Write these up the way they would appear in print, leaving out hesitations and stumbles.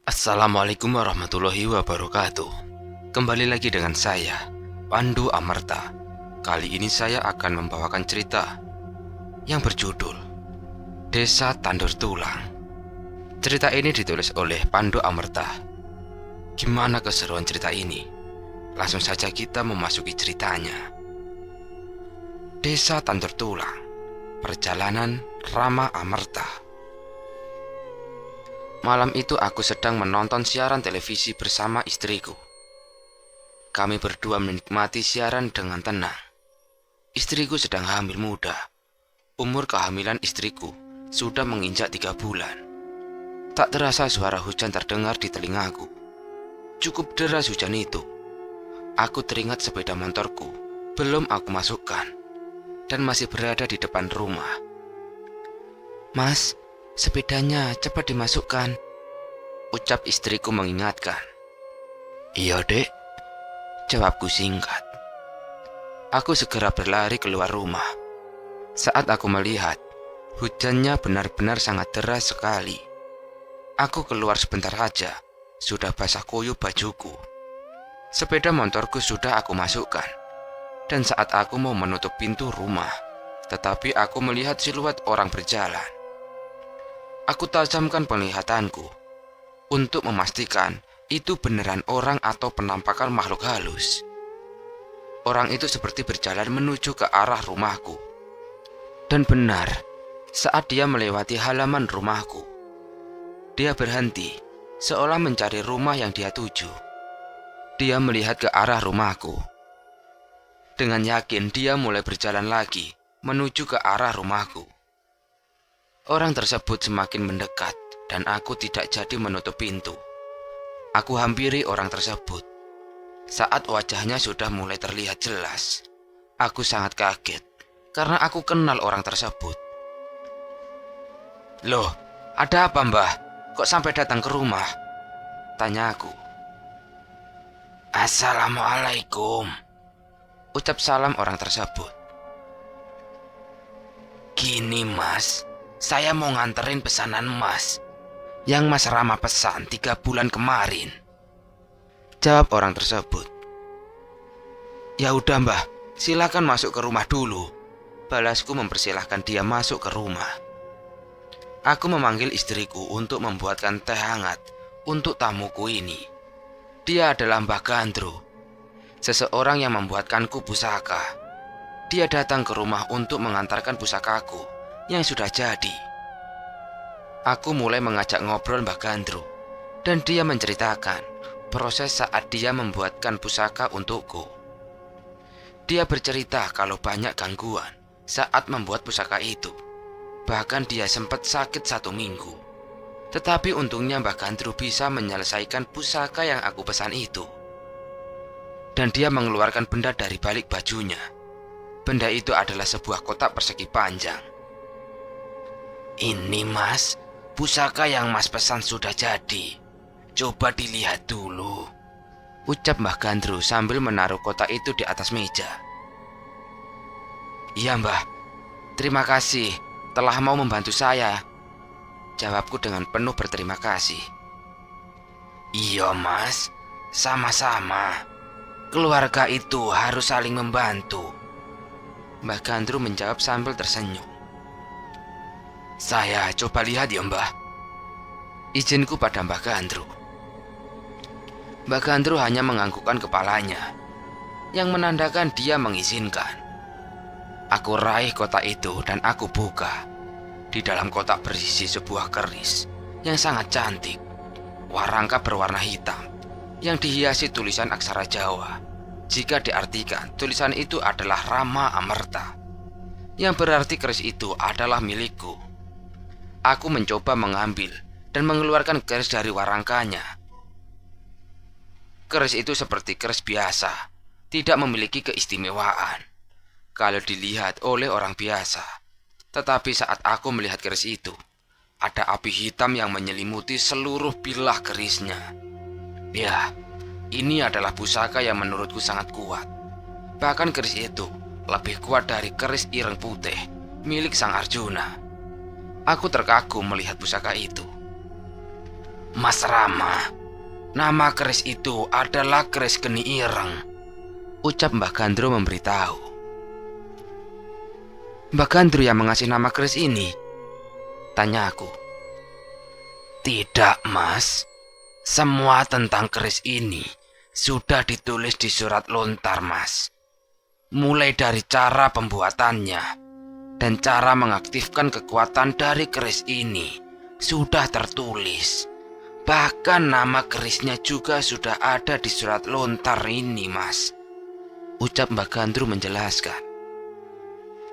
Assalamualaikum warahmatullahi wabarakatuh. Kembali lagi dengan saya, Pandu Amerta. Kali ini saya akan membawakan cerita yang berjudul Desa Tandur Tulang. Cerita ini ditulis oleh Pandu Amerta. Gimana keseruan cerita ini? Langsung saja kita memasuki ceritanya. Desa Tandur Tulang, perjalanan Rama Amerta. Malam itu aku sedang menonton siaran televisi bersama istriku. Kami berdua menikmati siaran dengan tenang. Istriku sedang hamil muda. Umur kehamilan istriku sudah menginjak 3 bulan. Tak terasa suara hujan terdengar di telingaku. Cukup deras hujan itu. Aku teringat sepeda motorku belum aku masukkan dan masih berada di depan rumah. "Mas, sepedanya cepat dimasukkan," ucap istriku mengingatkan. "Iya, Dek," jawabku singkat. Aku segera berlari keluar rumah. Saat aku melihat, hujannya benar-benar sangat deras sekali. Aku keluar sebentar saja, sudah basah kuyup bajuku. Sepeda motorku sudah aku masukkan. Dan saat aku mau menutup pintu rumah, tetapi aku melihat siluet orang berjalan. Aku tajamkan penglihatanku untuk memastikan itu beneran orang atau penampakan makhluk halus. Orang itu seperti berjalan menuju ke arah rumahku. Dan benar, saat dia melewati halaman rumahku, dia berhenti, seolah mencari rumah yang dia tuju. Dia melihat ke arah rumahku. Dengan yakin dia mulai berjalan lagi menuju ke arah rumahku. Orang tersebut semakin mendekat dan aku tidak jadi menutup pintu. Aku hampiri orang tersebut. Saat wajahnya sudah mulai terlihat jelas, aku sangat kaget karena aku kenal orang tersebut. "Loh, ada apa, Mbah? Kok sampai datang ke rumah?" tanya aku. "Assalamualaikum," ucap salam orang tersebut. "Gini, Mas, saya mau nganterin pesanan Mas yang Mas Rama pesan 3 bulan kemarin," jawab orang tersebut. "Ya udah, Mbah, silakan masuk ke rumah dulu," balasku mempersilahkan dia masuk ke rumah. Aku memanggil istriku untuk membuatkan teh hangat untuk tamuku ini. Dia adalah Mbah Gandro, seseorang yang membuatkanku pusaka. Dia datang ke rumah untuk mengantarkan pusakaku yang sudah jadi. Aku mulai mengajak ngobrol Mbah Gandro, dan dia menceritakan proses saat dia membuatkan pusaka untukku. Dia bercerita kalau banyak gangguan saat membuat pusaka itu. Bahkan dia sempat sakit 1 minggu. Tetapi untungnya Mbah Gandro bisa menyelesaikan pusaka yang aku pesan itu. Dan dia mengeluarkan benda dari balik bajunya. Benda itu adalah sebuah kotak persegi panjang. "Ini, Mas, pusaka yang Mas pesan sudah jadi. Coba dilihat dulu," ucap Mbah Gandro sambil menaruh kotak itu di atas meja. "Iya, Mbah, terima kasih telah mau membantu saya," jawabku dengan penuh berterima kasih. "Iya, Mas, sama-sama. Keluarga itu harus saling membantu," Mbah Gandro menjawab sambil tersenyum. "Saya coba lihat ya, Mbah," izinku pada Mbah Gandro. Mbah Gandro hanya menganggukkan kepalanya, yang menandakan dia mengizinkan. Aku raih kotak itu dan aku buka. Di dalam kotak berisi sebuah keris yang sangat cantik, warangka berwarna hitam, yang dihiasi tulisan aksara Jawa. Jika diartikan, tulisan itu adalah Rama Amerta, yang berarti keris itu adalah milikku. Aku mencoba mengambil dan mengeluarkan keris dari warangkanya. Keris itu seperti keris biasa, tidak memiliki keistimewaan kalau dilihat oleh orang biasa. Tetapi saat aku melihat keris itu, ada api hitam yang menyelimuti seluruh bilah kerisnya. Ya, ini adalah pusaka yang menurutku sangat kuat. Bahkan keris itu lebih kuat dari keris ireng putih milik Sang Arjuna. Aku terkagum melihat pusaka itu. Mas Rama, nama keris itu adalah keris geni ireng, ucap Mbah Gandru memberitahu. Mbah Gandru yang mengasih nama keris ini? Tanya aku. Tidak, Mas. Semua tentang keris ini sudah ditulis di surat lontar, Mas. Mulai dari cara pembuatannya dan cara mengaktifkan kekuatan dari keris ini sudah tertulis. Bahkan nama kerisnya juga sudah ada di surat lontar ini, Mas, ucap Mbah Gandru menjelaskan.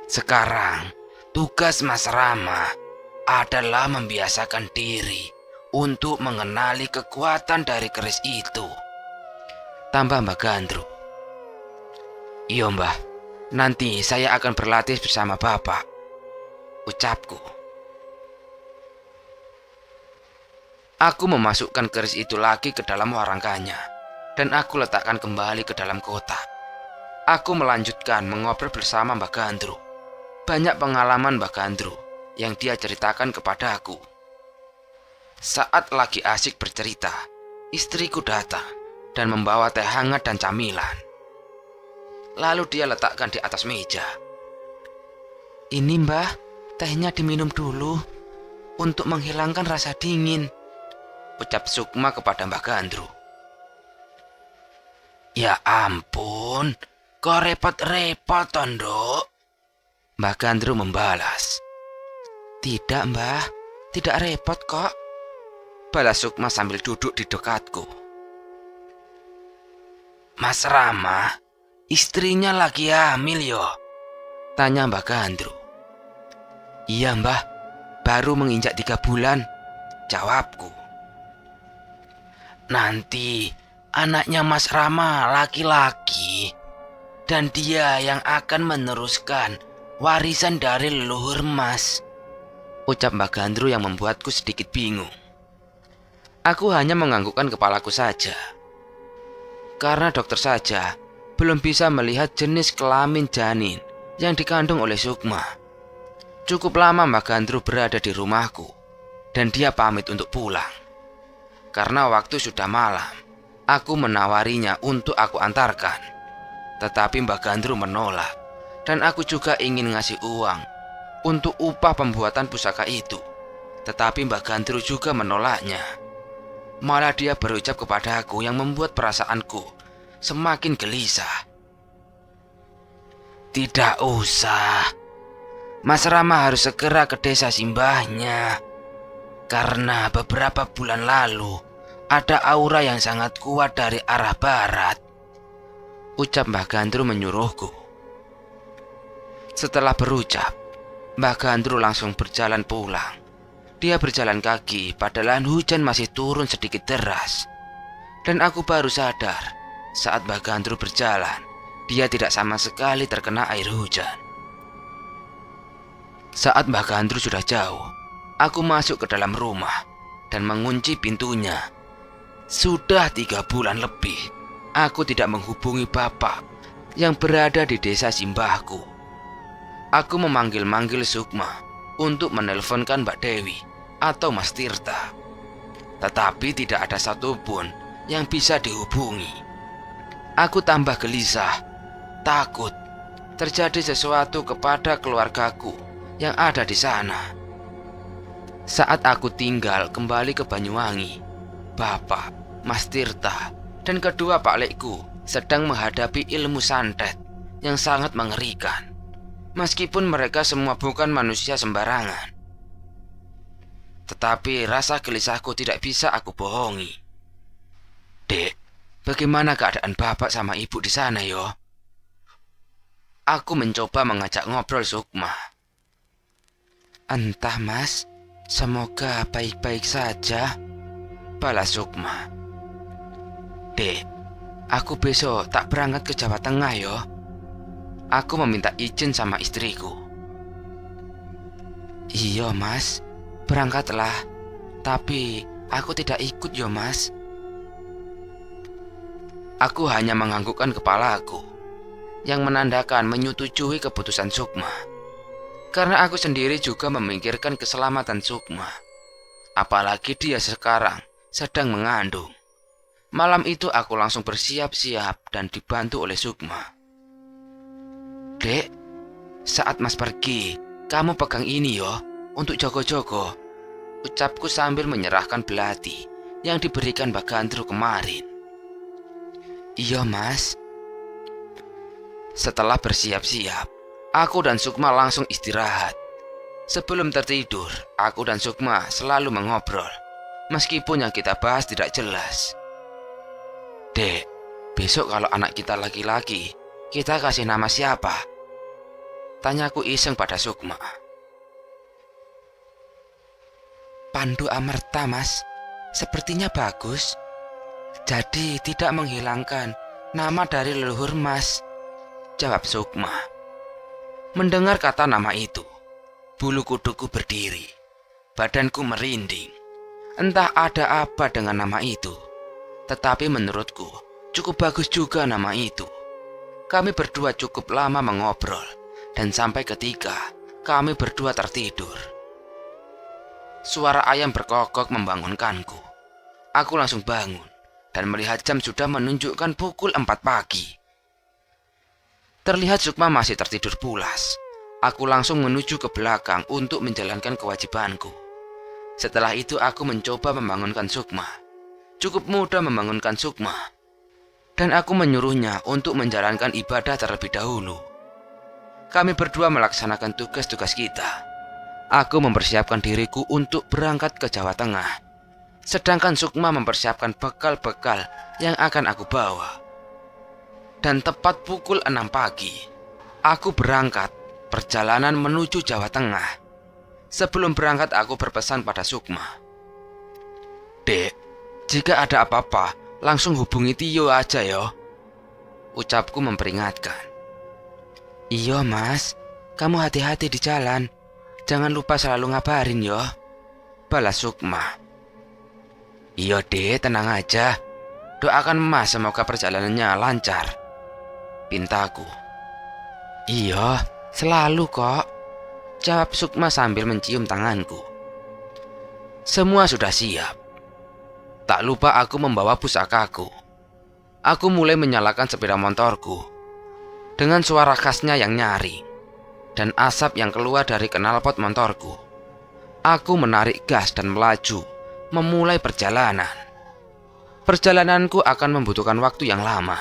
Sekarang tugas Mas Rama adalah membiasakan diri untuk mengenali kekuatan dari keris itu, tambah Mbah Gandru. Iya Mbah, nanti saya akan berlatih bersama Bapak, ucapku. Aku memasukkan keris itu lagi ke dalam warangkanya, dan aku letakkan kembali ke dalam kotak. Aku melanjutkan mengobrol bersama Mbah Gandru. Banyak pengalaman Mbah Gandru yang dia ceritakan kepada aku. Saat lagi asik bercerita, istriku datang dan membawa teh hangat dan camilan. Lalu dia letakkan di atas meja. Ini Mbah, tehnya diminum dulu untuk menghilangkan rasa dingin, ucap Sukma kepada Mbah Gandru. Ya ampun, kok repot-repot Nduk, Mbah Gandru membalas. Tidak Mbah, tidak repot kok, balas Sukma sambil duduk di dekatku. Mas Rama, istrinya lagi hamil yo? Tanya Mbah Gandru. Iya Mbah, baru menginjak 3 bulan, jawabku. Nanti anaknya Mas Rama laki-laki, dan dia yang akan meneruskan warisan dari leluhur Mas, ucap Mbah Gandru yang membuatku sedikit bingung. Aku hanya menganggukkan kepalaku saja. Karena dokter saja belum bisa melihat jenis kelamin janin yang dikandung oleh Sukma. Cukup lama Mbah Gandru berada di rumahku, dan dia pamit untuk pulang. Karena waktu sudah malam, aku menawarinya untuk aku antarkan. Tetapi Mbah Gandru menolak, dan aku juga ingin ngasih uang untuk upah pembuatan pusaka itu. Tetapi Mbah Gandru juga menolaknya. Malah dia berucap kepada aku yang membuat perasaanku semakin gelisah. Tidak usah, Mas Rama harus segera ke desa simbahnya. Karena beberapa bulan lalu ada aura yang sangat kuat dari arah barat, ucap Mbah Gandru menyuruhku. Setelah berucap, Mbah Gandru langsung berjalan pulang. Dia berjalan kaki padahal hujan masih turun sedikit deras. Dan aku baru sadar saat Mbah Gandru berjalan, dia tidak sama sekali terkena air hujan. Saat Mbah Gandru sudah jauh, aku masuk ke dalam rumah dan mengunci pintunya. Sudah 3 bulan lebih aku tidak menghubungi Bapak yang berada di desa simbahku. Aku memanggil-manggil Sukma untuk menelponkan Mbak Dewi atau Mas Tirta, tetapi tidak ada satupun yang bisa dihubungi. Aku tambah gelisah, takut terjadi sesuatu kepada keluargaku yang ada di sana. Saat aku tinggal kembali ke Banyuwangi, Bapak, Mas Tirta, dan kedua Pak Lekku sedang menghadapi ilmu santet yang sangat mengerikan. Meskipun mereka semua bukan manusia sembarangan, tetapi rasa gelisahku tidak bisa aku bohongi. Dek, bagaimana keadaan Bapak sama Ibu di sana yo? Aku mencoba mengajak ngobrol Sukma. Entah Mas, semoga baik-baik saja, balas Sukma. Dek, aku besok tak berangkat ke Jawa Tengah yo. Aku meminta izin sama istriku. Iya Mas, berangkatlah. Tapi aku tidak ikut yo Mas. Aku hanya menganggukkan kepalaku, yang menandakan menyetujui keputusan Sukma. Karena aku sendiri juga memikirkan keselamatan Sukma. Apalagi dia sekarang sedang mengandung. Malam itu aku langsung bersiap-siap dan dibantu oleh Sukma. "Dek, saat Mas pergi, kamu pegang ini yo, untuk jogo-jogo," ucapku sambil menyerahkan belati yang diberikan Mbak Gandru kemarin. "Iya Mas." Setelah bersiap-siap, aku dan Sukma langsung istirahat. Sebelum tertidur, aku dan Sukma selalu mengobrol, meskipun yang kita bahas tidak jelas. "Dek, besok kalau anak kita laki-laki, kita kasih nama siapa?" tanyaku iseng pada Sukma. "Pandu Amerta Mas, sepertinya bagus. Jadi tidak menghilangkan nama dari leluhur Mas," jawab Sukma. Mendengar kata nama itu, bulu kuduku berdiri, badanku merinding. Entah ada apa dengan nama itu, tetapi menurutku cukup bagus juga nama itu. Kami berdua cukup lama mengobrol, dan sampai ketika kami berdua tertidur. Suara ayam berkokok membangunkanku. Aku langsung bangun dan melihat jam sudah menunjukkan pukul 4 pagi. Terlihat Sukma masih tertidur pulas. Aku langsung menuju ke belakang untuk menjalankan kewajibanku. Setelah itu aku mencoba membangunkan Sukma. Cukup mudah membangunkan Sukma. Dan aku menyuruhnya untuk menjalankan ibadah terlebih dahulu. Kami berdua melaksanakan tugas-tugas kita. Aku mempersiapkan diriku untuk berangkat ke Jawa Tengah. Sedangkan Sukma mempersiapkan bekal-bekal yang akan aku bawa. Dan tepat pukul 6 pagi, aku berangkat perjalanan menuju Jawa Tengah. Sebelum berangkat aku berpesan pada Sukma. "Dek, jika ada apa-apa, langsung hubungi Tio aja yo," ucapku memperingatkan. "Iya Mas, kamu hati-hati di jalan. Jangan lupa selalu ngabarin yo," balas Sukma. "Iya Dek, tenang aja. Doakan Mas semoga perjalanannya lancar," pintaku. "Iya, selalu kok," jawab Sukma sambil mencium tanganku. Semua sudah siap. Tak lupa aku membawa pusakaku. Aku mulai menyalakan sepeda motorku. Dengan suara khasnya yang nyaring dan asap yang keluar dari knalpot motorku, aku menarik gas dan melaju memulai perjalanan. Perjalananku akan membutuhkan waktu yang lama.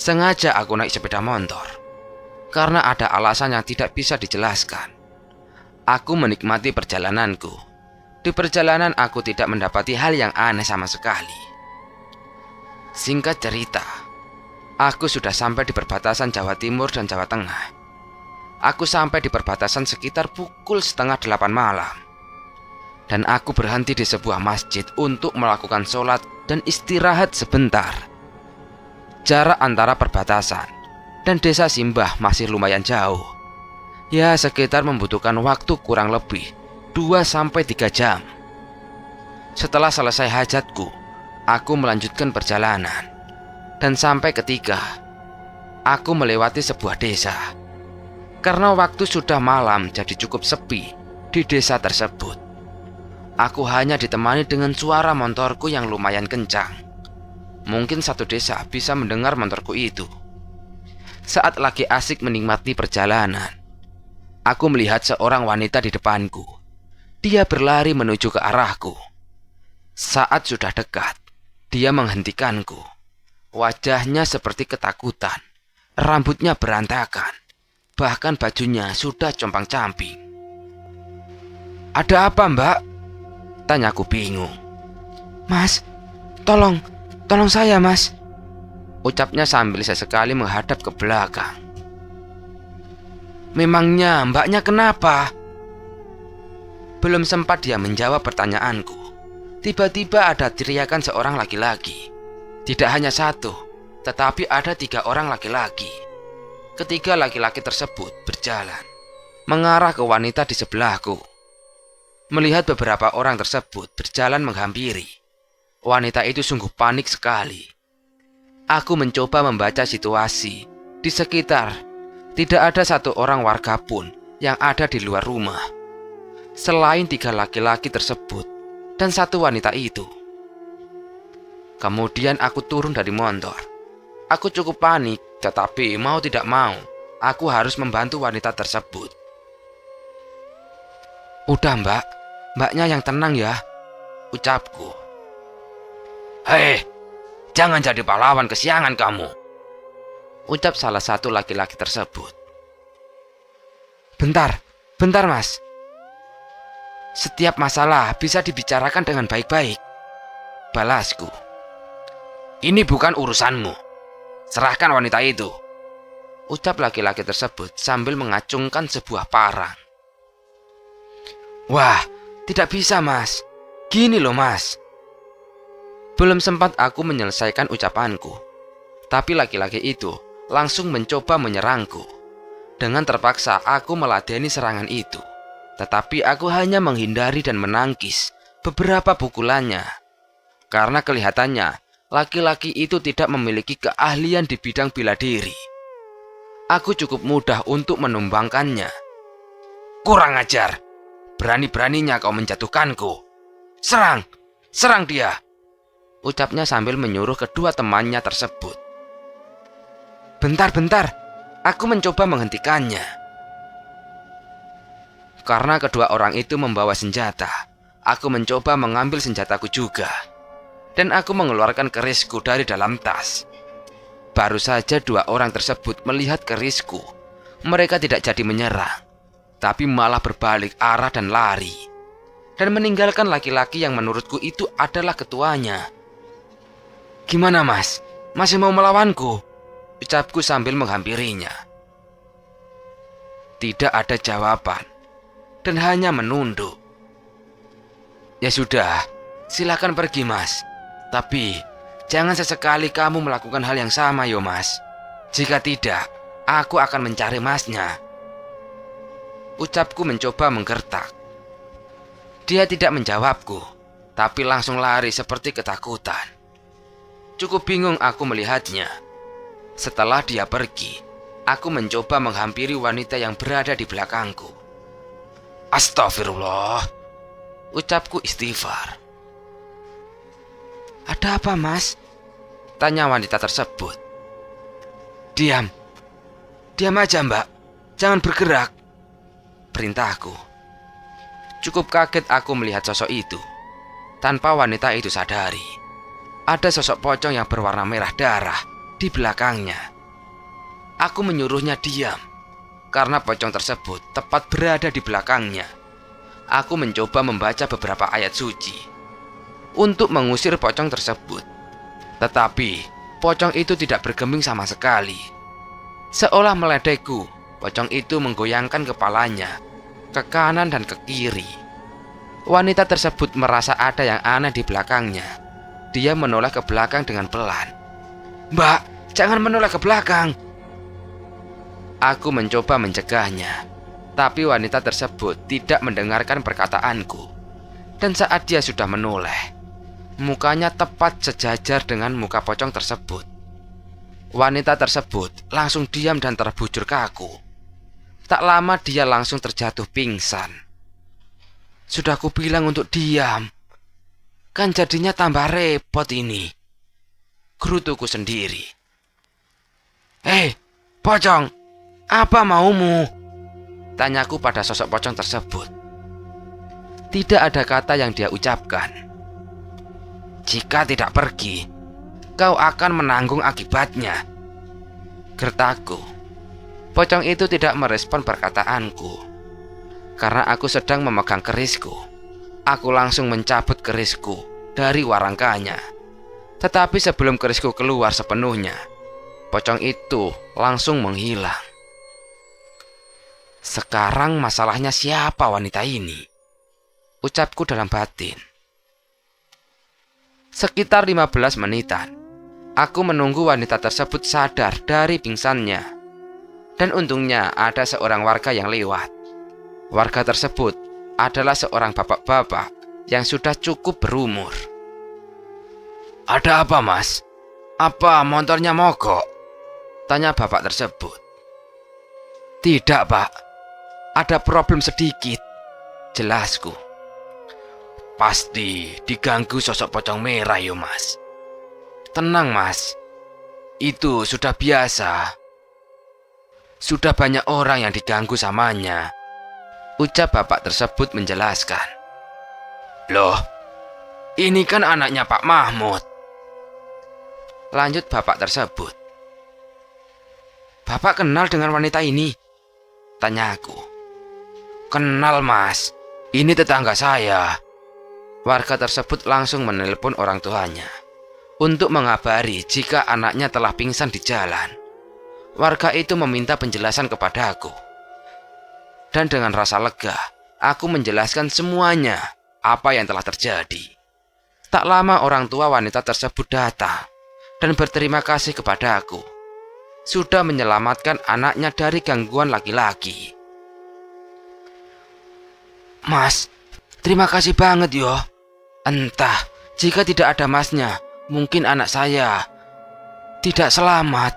Sengaja aku naik sepeda motor karena ada alasan yang tidak bisa dijelaskan. Aku menikmati perjalananku. Di perjalanan aku tidak mendapati hal yang aneh sama sekali. Singkat cerita, aku sudah sampai di perbatasan Jawa Timur dan Jawa Tengah. Aku sampai di perbatasan sekitar pukul 7:30 malam. Dan aku berhenti di sebuah masjid untuk melakukan sholat dan istirahat sebentar. Jarak antara perbatasan dan desa Simbah masih lumayan jauh. Ya, sekitar membutuhkan waktu kurang lebih 2-3 jam. Setelah selesai hajatku, aku melanjutkan perjalanan. Dan sampai ketika aku melewati sebuah desa. Karena waktu sudah malam jadi cukup sepi di desa tersebut. Aku hanya ditemani dengan suara motorku yang lumayan kencang. Mungkin satu desa bisa mendengar motorku itu. Saat lagi asik menikmati perjalanan, aku melihat seorang wanita di depanku. Dia berlari menuju ke arahku. Saat sudah dekat, dia menghentikanku. Wajahnya seperti ketakutan. Rambutnya berantakan. Bahkan bajunya sudah compang-camping. "Ada apa Mbak?" tanyaku bingung. "Mas, tolong saya Mas," ucapnya sambil sesekali menghadap ke belakang. "Memangnya mbaknya kenapa?" Belum sempat dia menjawab pertanyaanku, tiba-tiba ada teriakan seorang laki-laki. Tidak hanya satu, tetapi ada 3 orang laki-laki. Ketiga laki-laki tersebut berjalan mengarah ke wanita di sebelahku. Melihat beberapa orang tersebut berjalan menghampiri, wanita itu sungguh panik sekali. Aku mencoba membaca situasi di sekitar. Tidak ada satu orang warga pun yang ada di luar rumah, selain 3 laki-laki tersebut dan 1 wanita itu. Kemudian aku turun dari motor. Aku cukup panik, tetapi mau tidak mau, aku harus membantu wanita tersebut. "Udah mbak, mbaknya yang tenang ya," ucapku. "Hei, jangan jadi pahlawan kesiangan kamu," ucap salah satu laki-laki tersebut. Bentar mas. Setiap masalah bisa dibicarakan dengan baik-baik," balasku. "Ini bukan urusanmu. Serahkan wanita itu," ucap laki-laki tersebut sambil mengacungkan sebuah parang. "Wah, tidak bisa mas. Gini loh mas." Belum sempat aku menyelesaikan ucapanku, tapi laki-laki itu langsung mencoba menyerangku. Dengan terpaksa aku meladeni serangan itu, tetapi aku hanya menghindari dan menangkis beberapa pukulannya. Karena kelihatannya laki-laki itu tidak memiliki keahlian di bidang bela diri. Aku cukup mudah untuk menumbangkannya. "Kurang ajar, berani-beraninya kau menjatuhkanku. Serang dia," ucapnya sambil menyuruh kedua temannya tersebut. Bentar, aku mencoba menghentikannya. Karena kedua orang itu membawa senjata, aku mencoba mengambil senjataku juga. Dan aku mengeluarkan kerisku dari dalam tas. Baru saja dua orang tersebut melihat kerisku, mereka tidak jadi menyerang, tapi malah berbalik arah dan lari, dan meninggalkan laki-laki yang menurutku itu adalah ketuanya. "Gimana mas? Masih mau melawanku?" ucapku sambil menghampirinya. Tidak ada jawaban, dan hanya menunduk. "Ya sudah, silakan pergi mas. Tapi jangan sesekali kamu melakukan hal yang sama yo mas. Jika tidak, aku akan mencari masnya," ucapku mencoba menggertak. Dia tidak menjawabku, tapi langsung lari seperti ketakutan. Cukup bingung aku melihatnya. Setelah dia pergi, aku mencoba menghampiri wanita yang berada di belakangku. "Astagfirullah," ucapku istighfar. "Ada apa mas?" tanya wanita tersebut. Diam aja mbak, jangan bergerak," perintahku. Cukup kaget aku melihat sosok itu. Tanpa wanita itu sadari, ada sosok pocong yang berwarna merah darah di belakangnya. Aku menyuruhnya diam, karena pocong tersebut tepat berada di belakangnya. Aku mencoba membaca beberapa ayat suci untuk mengusir pocong tersebut. Tetapi pocong itu tidak bergeming sama sekali. Seolah meledekku, pocong itu menggoyangkan kepalanya ke kanan dan ke kiri. Wanita tersebut merasa ada yang aneh di belakangnya. Dia menoleh ke belakang dengan pelan. "Mbak, jangan menoleh ke belakang." Aku mencoba mencegahnya, tapi wanita tersebut tidak mendengarkan perkataanku. Dan saat dia sudah menoleh, mukanya tepat sejajar dengan muka pocong tersebut. Wanita tersebut langsung diam dan terbujur kaku. Tak lama dia langsung terjatuh pingsan. Sudah kubilang untuk diam, kan jadinya tambah repot ini, gerutuku sendiri. "Hei, pocong, apa maumu?" tanyaku pada sosok pocong tersebut. Tidak ada kata yang dia ucapkan. "Jika tidak pergi, kau akan menanggung akibatnya," gertakku. Pocong itu tidak merespon perkataanku. Karena aku sedang memegang kerisku, aku langsung mencabut kerisku dari warangkanya. Tetapi sebelum kerisku keluar sepenuhnya, pocong itu langsung menghilang. Sekarang masalahnya siapa wanita ini? Ucapku dalam batin. Sekitar 15 menitan, aku menunggu wanita tersebut sadar dari pingsannya. Dan untungnya ada seorang warga yang lewat. Warga tersebut adalah seorang bapak-bapak yang sudah cukup berumur. "Ada apa mas? Apa motornya mogok?" tanya bapak tersebut. "Tidak pak, ada problem sedikit," jelasku. "Pasti diganggu sosok pocong merah yo mas. Tenang Mas, itu sudah biasa. Sudah banyak orang yang diganggu samanya, ucap bapak tersebut menjelaskan. Loh, ini kan anaknya Pak Mahmud, lanjut bapak tersebut. Bapak kenal dengan wanita ini? Tanyaku. Kenal Mas, ini tetangga saya. Warga tersebut langsung menelpon orang tuanya untuk mengabari jika anaknya telah pingsan di jalan. Warga itu meminta penjelasan kepadaku. Dan dengan rasa lega, aku menjelaskan semuanya apa yang telah terjadi. Tak lama orang tua wanita tersebut datang dan berterima kasih kepadaku. Sudah menyelamatkan anaknya dari gangguan laki-laki. Mas, terima kasih banget yo. Entah, jika tidak ada masnya, mungkin anak saya tidak selamat,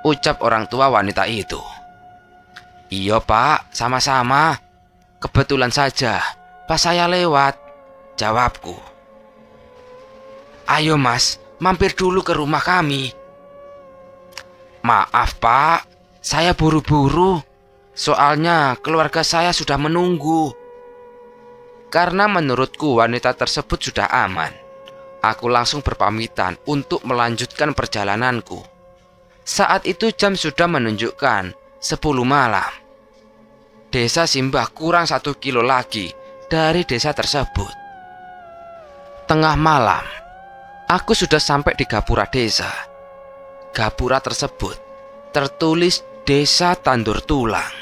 ucap orang tua wanita itu. Iya Pak, sama-sama. Kebetulan saja, pas saya lewat, jawabku. Ayo Mas, mampir dulu ke rumah kami. Maaf Pak, saya buru-buru. Soalnya keluarga saya sudah menunggu. Karena menurutku wanita tersebut sudah aman, aku langsung berpamitan untuk melanjutkan perjalananku. Saat itu jam sudah menunjukkan 10 malam. Desa Simbah kurang 1 kilo lagi dari desa tersebut. Tengah malam, aku sudah sampai di gapura desa. Gapura tersebut tertulis Desa Tandur Tulang.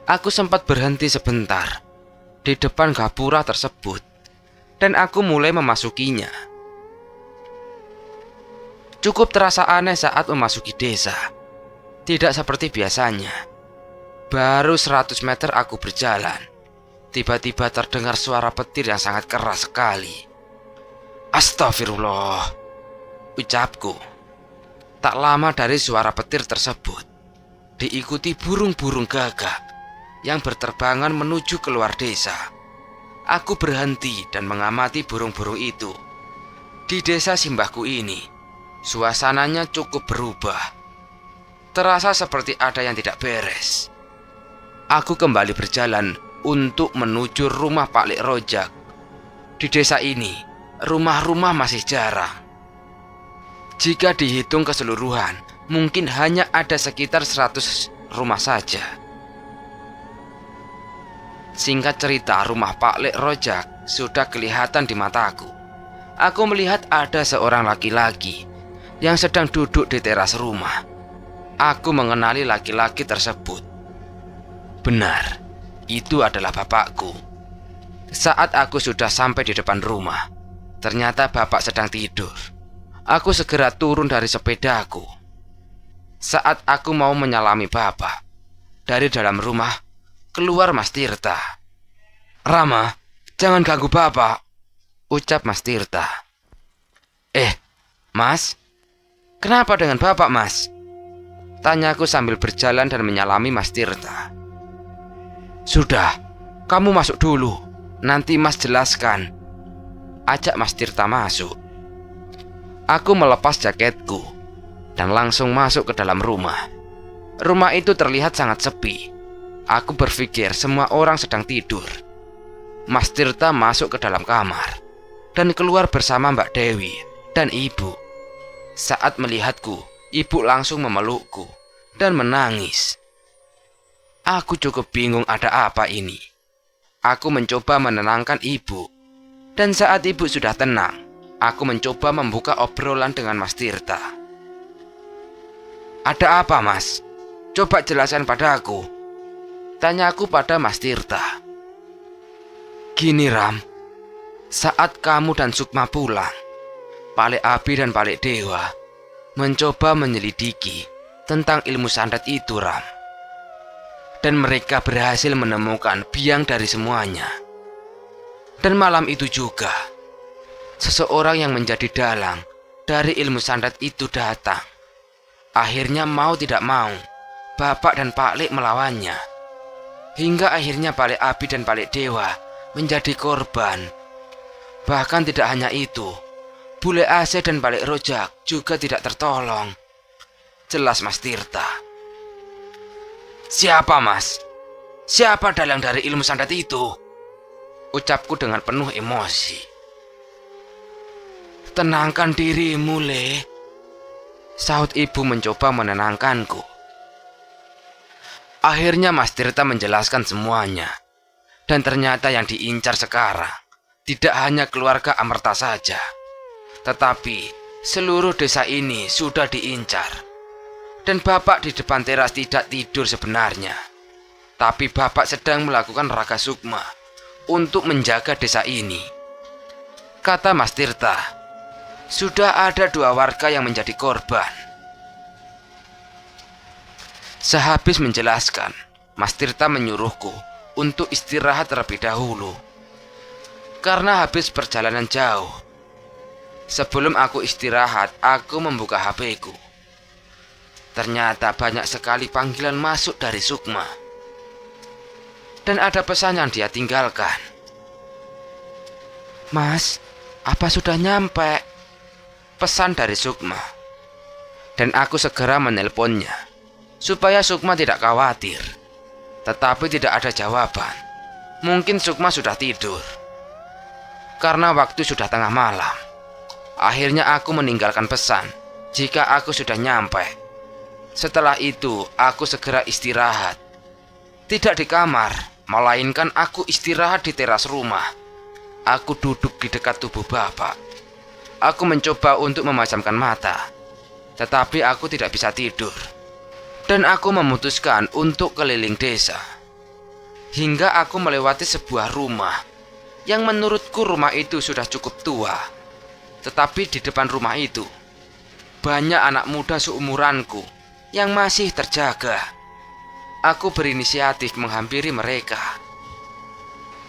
Aku sempat berhenti sebentar di depan gapura tersebut dan aku mulai memasukinya. Cukup terasa aneh saat memasuki desa. Tidak seperti biasanya. Baru 100 meter aku berjalan, tiba-tiba terdengar suara petir yang sangat keras sekali. Astagfirullah, ucapku. Tak lama dari suara petir tersebut, diikuti burung-burung gagak yang berterbangan menuju keluar desa. Aku berhenti dan mengamati burung-burung itu. Di desa Simbahku ini, suasananya cukup berubah. Terasa seperti ada yang tidak beres. Aku kembali berjalan untuk menuju rumah Pak Lek Rojak. Di desa ini, rumah-rumah masih jarang. Jika dihitung keseluruhan, mungkin hanya ada sekitar 100 rumah saja. Singkat cerita, rumah Pak Lek Rojak sudah kelihatan di mataku. Aku melihat ada seorang laki-laki yang sedang duduk di teras rumah. Aku mengenali laki-laki tersebut. Benar, itu adalah bapakku. Saat aku sudah sampai di depan rumah, ternyata bapak sedang tidur. Aku segera turun dari sepedaku. Saat aku mau menyalami bapak, dari dalam rumah keluar Mas Tirta. Rama, jangan ganggu bapak, ucap Mas Tirta. Mas, kenapa dengan bapak Mas? Tanyaku sambil berjalan dan menyalami Mas Tirta. Sudah, kamu masuk dulu, nanti Mas jelaskan, ajak Mas Tirta masuk. Aku melepas jaketku dan langsung masuk ke dalam rumah. Rumah itu terlihat sangat sepi. Aku berpikir semua orang sedang tidur. Mas Tirta masuk ke dalam kamar dan keluar bersama Mbak Dewi dan ibu. Saat melihatku, ibu langsung memelukku dan menangis. Aku cukup bingung ada apa ini. Aku mencoba menenangkan ibu. Dan saat ibu sudah tenang, aku mencoba membuka obrolan dengan Mas Tirta. Ada apa Mas? Coba jelaskan padaku, tanyaku pada Mas Tirta. Gini Ram, saat kamu dan Sukma pulang, Pak Lek Abi dan Pak Lek Dewa mencoba menyelidiki tentang ilmu santet itu Ram. Dan mereka berhasil menemukan biang dari semuanya. Dan malam itu juga, seseorang yang menjadi dalang dari ilmu santet itu datang. Akhirnya mau tidak mau, Bapak dan Pak Lek melawannya. Hingga akhirnya Pak Lek Abi dan Pak Lek Dewa menjadi korban. Bahkan tidak hanya itu, Bule AC dan balik rojak juga tidak tertolong. Jelas Mas Tirta. Siapa Mas? Siapa dalang dari ilmu sandat itu? Ucapku dengan penuh emosi. Tenangkan dirimu, Le. Sahut ibu mencoba menenangkanku. Akhirnya Mas Tirta menjelaskan semuanya. Dan ternyata yang diincar sekarang tidak hanya keluarga Amerta saja, tetapi seluruh desa ini sudah diincar. Dan bapak di depan teras tidak tidur sebenarnya, tapi bapak sedang melakukan raga sukma untuk menjaga desa ini. Kata Mas Tirta, sudah ada 2 warga yang menjadi korban. Sehabis menjelaskan, Mas Tirta menyuruhku untuk istirahat terlebih dahulu karena habis perjalanan jauh. Sebelum aku istirahat, aku membuka HP-ku. Ternyata banyak sekali panggilan masuk dari Sukma. Dan ada pesan yang dia tinggalkan. Mas, apa sudah nyampe? Pesan dari Sukma. Dan aku segera menelponnya, supaya Sukma tidak khawatir. Tetapi tidak ada jawaban. Mungkin Sukma sudah tidur. Karena waktu sudah tengah malam. Akhirnya aku meninggalkan pesan jika aku sudah nyampe. Setelah itu, aku segera istirahat. Tidak di kamar, melainkan aku istirahat di teras rumah. Aku duduk di dekat tubuh bapak. Aku mencoba untuk memejamkan mata, tetapi aku tidak bisa tidur. Dan aku memutuskan untuk keliling desa. Hingga aku melewati sebuah rumah, yang menurutku rumah itu sudah cukup tua. Tetapi di depan rumah itu, banyak anak muda seumuranku yang masih terjaga. Aku berinisiatif menghampiri mereka.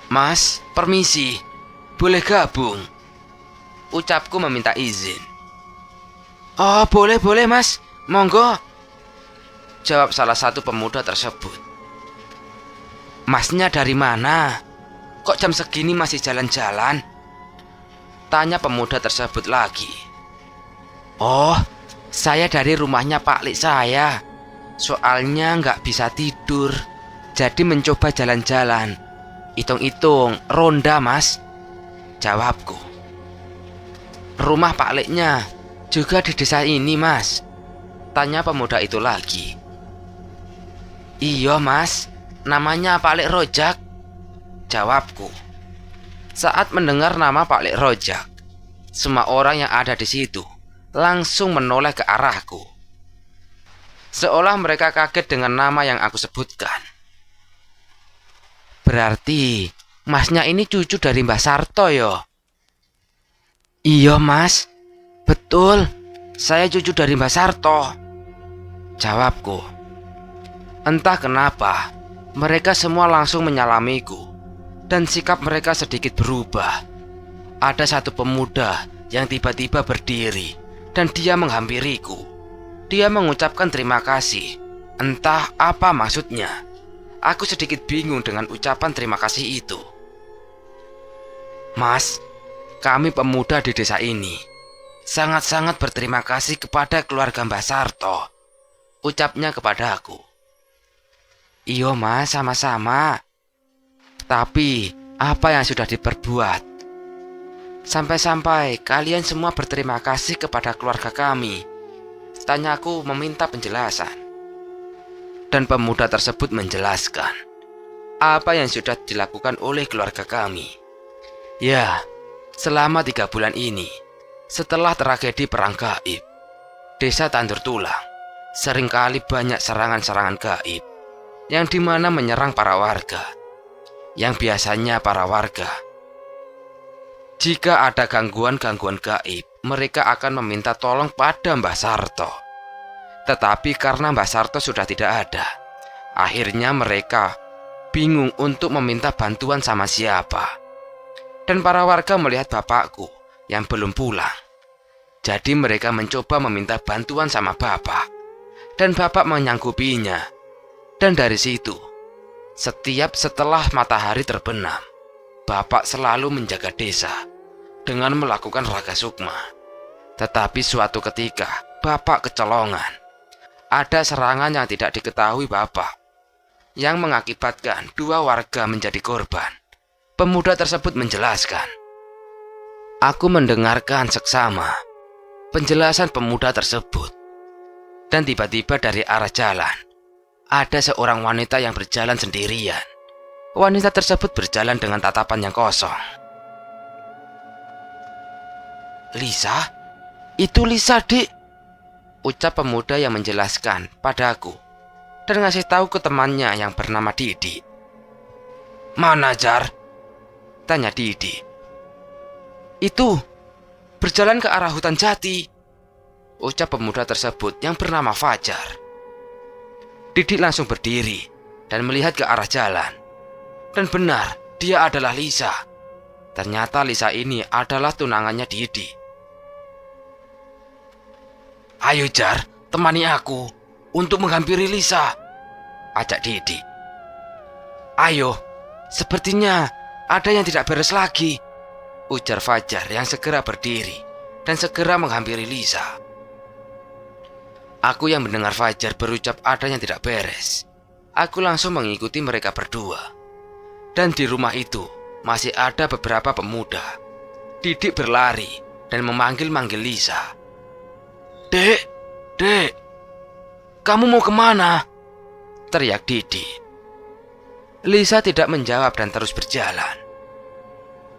Mas, permisi, boleh gabung? Ucapku meminta izin. Oh, boleh mas, monggo, jawab salah satu pemuda tersebut. Masnya dari mana? Kok jam segini masih jalan-jalan? Tanya pemuda tersebut lagi. Oh, saya dari rumahnya Pak Lik saya. Soalnya nggak bisa tidur, jadi mencoba jalan-jalan. Hitung-hitung ronda mas, jawabku. Rumah Pak Liknya juga di desa ini mas? Tanya pemuda itu lagi. Iya mas, namanya Pak Lik Rojak, jawabku. Saat mendengar nama Pak Lik Rojak, semua orang yang ada di situ langsung menoleh ke arahku, seolah mereka kaget dengan nama yang aku sebutkan. Berarti masnya ini cucu dari Mbah Sarto yo? Iya mas, betul, saya cucu dari Mbah Sarto, jawabku. Entah kenapa mereka semua langsung menyalamiku. Dan sikap mereka sedikit berubah. Ada satu pemuda yang tiba-tiba berdiri dan dia menghampiriku. Dia mengucapkan terima kasih. Entah apa maksudnya. Aku sedikit bingung dengan ucapan terima kasih itu. Mas, kami pemuda di desa ini sangat-sangat berterima kasih kepada keluarga Mbah Sarto, ucapnya kepadaku. Iyo mas, sama-sama. Tapi apa yang sudah diperbuat? Sampai-sampai kalian semua berterima kasih kepada keluarga kami, tanyaku meminta penjelasan. Dan pemuda tersebut menjelaskan apa yang sudah dilakukan oleh keluarga kami. Ya, selama 3 bulan ini, setelah tragedi perang gaib, desa Tandur Tulang seringkali banyak serangan-serangan gaib yang dimana menyerang para warga. Yang biasanya para warga, jika ada gangguan-gangguan gaib, mereka akan meminta tolong pada Mbah Sarto. Tetapi karena Mbah Sarto sudah tidak ada, akhirnya mereka bingung untuk meminta bantuan sama siapa. Dan para warga melihat bapakku yang belum pulang. Jadi mereka mencoba meminta bantuan sama bapak. Dan bapak menyanggupinya. Dan dari situ, setiap setelah matahari terbenam, bapak selalu menjaga desa dengan melakukan raga sukma. Tetapi suatu ketika, Bapak kecolongan. Ada serangan yang tidak diketahui Bapak, yang mengakibatkan 2 warga menjadi korban. Pemuda tersebut menjelaskan. Aku mendengarkan seksama penjelasan pemuda tersebut. Dan tiba-tiba dari arah jalan, ada seorang wanita yang berjalan sendirian. Wanita tersebut berjalan dengan tatapan yang kosong. Lisa? Itu Lisa, Dik, ucap pemuda yang menjelaskan padaku dan ngasih tahu ke temannya yang bernama Didi. Mana, Jar? Tanya Didi. Itu, berjalan ke arah hutan jati, ucap pemuda tersebut yang bernama Fajar. Didi langsung berdiri dan melihat ke arah jalan. Dan benar, dia adalah Lisa. Ternyata Lisa ini adalah tunangannya Didi. Ayo Jar, temani aku untuk menghampiri Lisa, ajak Didi. Ayo, sepertinya ada yang tidak beres lagi, ujar Fajar yang segera berdiri dan segera menghampiri Lisa. Aku yang mendengar Fajar berucap ada yang tidak beres, aku langsung mengikuti mereka berdua. Dan di rumah itu masih ada beberapa pemuda. Didi berlari dan memanggil-manggil Lisa. Dek, Dek, kamu mau kemana? Teriak Didi. Lisa tidak menjawab dan terus berjalan.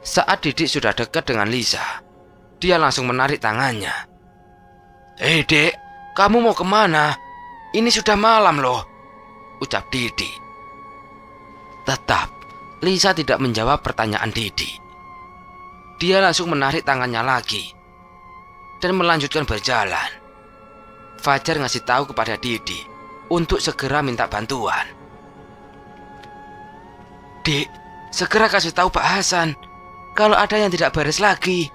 Saat Didi sudah dekat dengan Lisa, dia langsung menarik tangannya. Hei Dek, kamu mau kemana? Ini sudah malam loh, ucap Didi. Tetap, Lisa tidak menjawab pertanyaan Didi. Dia langsung menarik tangannya lagi dan melanjutkan berjalan. Fajar ngasih tahu kepada Didi untuk segera minta bantuan. Dik, segera kasih tahu Pak Hasan kalau ada yang tidak beres lagi,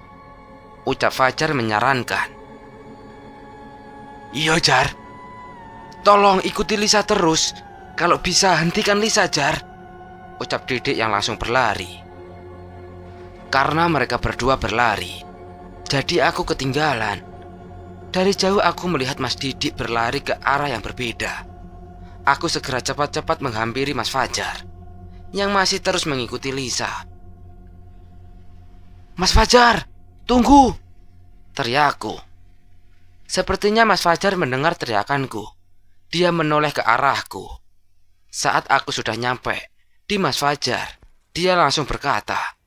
ucap Fajar menyarankan. Iya Jar, tolong ikuti Lisa terus. Kalau bisa hentikan Lisa Jar, ucap Didi yang langsung berlari. Karena mereka berdua berlari, jadi aku ketinggalan. Dari jauh aku melihat Mas Didi berlari ke arah yang berbeda. Aku segera cepat-cepat menghampiri Mas Fajar yang masih terus mengikuti Lisa. Mas Fajar, tunggu, teriakku. Sepertinya Mas Fajar mendengar teriakanku. Dia menoleh ke arahku. Saat aku sudah nyampe di Mas Fajar, dia langsung berkata,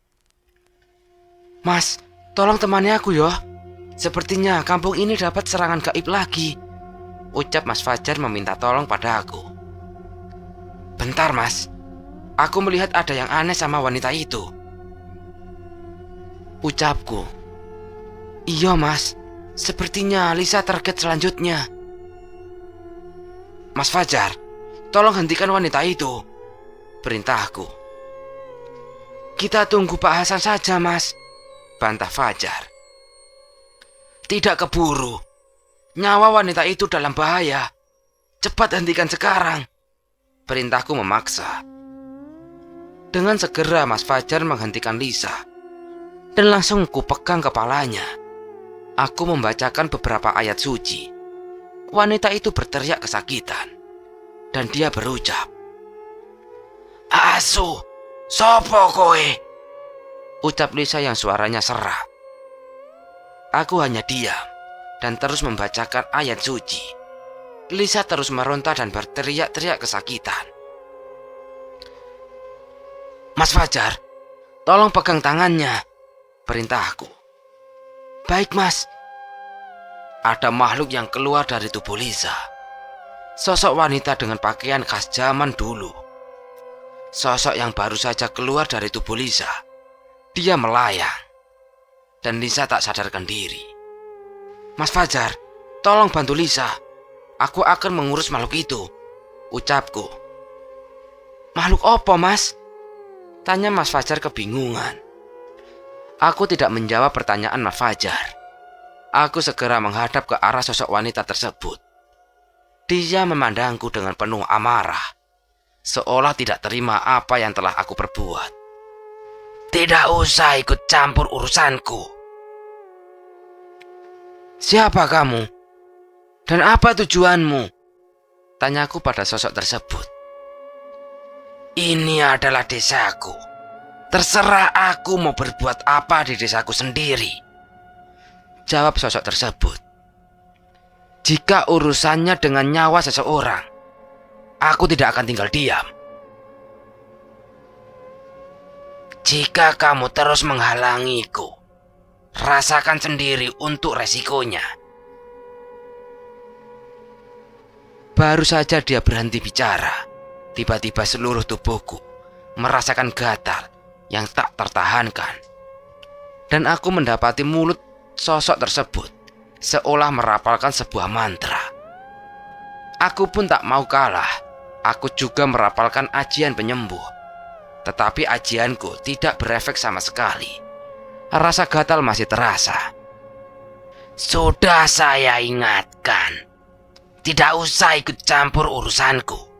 Mas, tolong temani aku ya. Sepertinya kampung ini dapat serangan gaib lagi, ucap Mas Fajar meminta tolong pada aku. Bentar Mas, aku melihat ada yang aneh sama wanita itu, ucapku. Iya Mas, sepertinya Lisa target selanjutnya. Mas Fajar, tolong hentikan wanita itu, perintahku. Kita tunggu Pak Hasan saja Mas, bantah Fajar. Tidak keburu, nyawa wanita itu dalam bahaya. Cepat hentikan sekarang, perintahku memaksa. Dengan segera Mas Fajar menghentikan Lisa dan langsung kupegang kepalanya. Aku membacakan beberapa ayat suci. Wanita itu berteriak kesakitan dan dia berucap, Asu, sopo kowe? Ucap Lisa yang suaranya serak. Aku hanya diam dan terus membacakan ayat suci. Lisa terus meronta dan berteriak-teriak kesakitan. Mas Fajar, tolong pegang tangannya, perintahku. Baik Mas. Ada makhluk yang keluar dari tubuh Lisa. Sosok wanita dengan pakaian khas zaman dulu. Sosok yang baru saja keluar dari tubuh Lisa. Dia melayang. Dan Lisa tak sadarkan diri. Mas Fajar, tolong bantu Lisa. Aku akan mengurus makhluk itu, ucapku. Makhluk apa Mas? Tanya Mas Fajar kebingungan. Aku tidak menjawab pertanyaan Mas Fajar. Aku segera menghadap ke arah sosok wanita tersebut. Dia memandangku dengan penuh amarah, seolah tidak terima apa yang telah aku perbuat. Tidak usah ikut campur urusanku, Siapa kamu? Dan apa tujuanmu? Tanyaku pada sosok tersebut. Ini adalah desaku. Terserah aku mau berbuat apa di desaku sendiri, jawab sosok tersebut. Jika urusannya dengan nyawa seseorang, aku tidak akan tinggal diam. Jika kamu terus menghalangiku, rasakan sendiri untuk resikonya. Baru saja dia berhenti bicara, tiba-tiba seluruh tubuhku merasakan gatal yang tak tertahankan. Dan aku mendapati mulut sosok tersebut seolah merapalkan sebuah mantra. Aku pun tak mau kalah. Aku juga merapalkan ajian penyembuh. Tetapi ajianku tidak berefek sama sekali. Rasa gatal masih terasa. Sudah saya ingatkan, tidak usah ikut campur urusanku.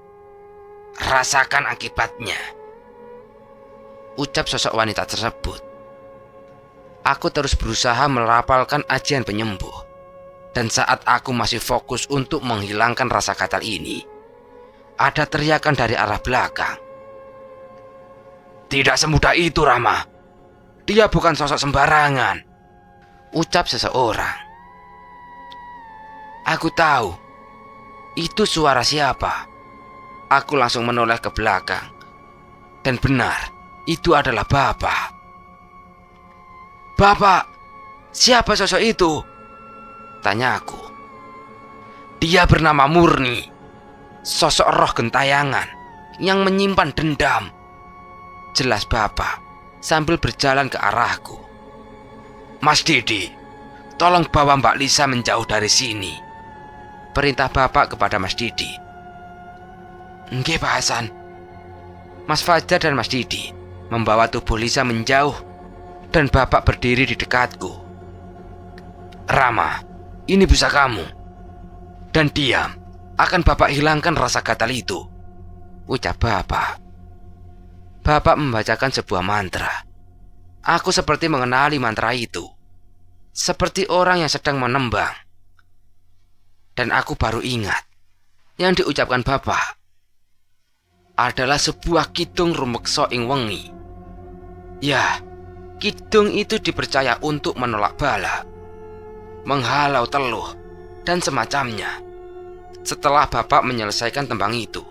Rasakan akibatnya, ucap sosok wanita tersebut. Aku terus berusaha merapalkan ajian penyembuh. Dan saat aku masih fokus untuk menghilangkan rasa gatal ini, ada teriakan dari arah belakang. Tidak semudah itu, Rama. Dia bukan sosok sembarangan, ucap seseorang. Aku tahu itu suara siapa. Aku langsung menoleh ke belakang. Dan benar, itu adalah Bapak. Bapak, siapa sosok itu? Tanya aku. Dia bernama Murni, sosok roh gentayangan yang menyimpan dendam, jelas Bapak sambil berjalan ke arahku. Mas Didi, tolong bawa Mbak Lisa menjauh dari sini, perintah Bapak kepada Mas Didi. Nggih, Pak Hasan. Mas Fajar dan Mas Didi membawa tubuh Lisa menjauh dan Bapak berdiri di dekatku. Rama, ini bisa kamu. Dan diam, akan Bapak hilangkan rasa gatal itu, ucap Bapak. Bapak membacakan sebuah mantra. Aku seperti mengenali mantra itu, seperti orang yang sedang menembang. Dan aku baru ingat, yang diucapkan Bapak adalah sebuah kidung rumekso ing wengi. Ya, kidung itu dipercaya untuk menolak bala, menghalau teluh, dan semacamnya. Setelah Bapak menyelesaikan tembang itu,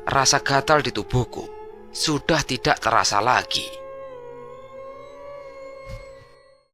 rasa gatal di tubuhku sudah tidak terasa lagi.